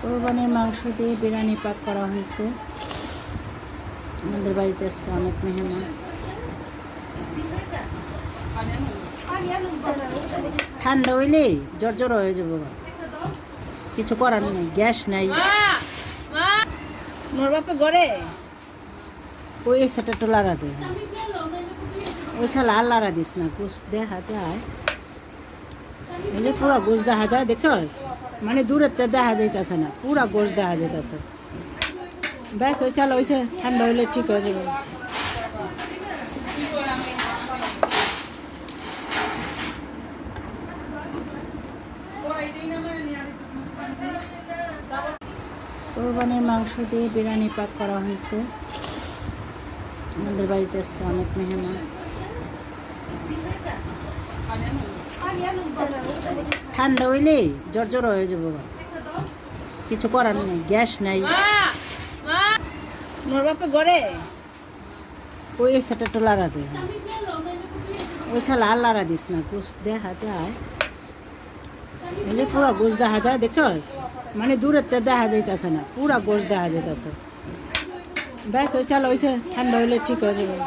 কোরবানির মাংস দিয়ে বিরিয়ানি পাক করা হয়েছে। আমাদের বাড়িতে আজকে অনেক মেহমান। ঠান্ডা হইলেই জ্বর হয়ে যাবো, কিছু করার নেই, গ্যাস নাই। মোর বাপে গড়ে ওই সেটা তো লাড়া দে, ওই ছাড়া আর লাড়া দিস না, গোস দেখা যায়, পুরা গোস দেখা যায়, দেখছ? মানে দূরের তো দেখা যাইতেছে না, পুরা গোস দেখা যাইতেছে। ব্যাস ওই চাল হয়েছে, ঠান্ডা হইলে ঠিক হয়ে যাবে। কোরবানির মাংস দিয়ে বিরিয়ানি পাক করা হয়েছে। আমাদের বাড়িতে আজকে অনেক মেহমান। ঠান্ডা হইলেই জ্বর হয়ে যাবো, কিছু করার নেই, গ্যাস নাই। মোর বাপে গড়ে ওই সেটা তো লাড়া দে, ওই ছাড়া আর লাড়া দিস না, গোস দেখা যায়, পুরা গোস দেখা যায়, দেখছ? মানে দূরের তো দেখা যাইতেছে না, পুরা গোস দেখা যাইতেছে। ব্যাস ওই চাল হয়েছে, ঠান্ডা হইলে ঠিক হয়ে যাবে।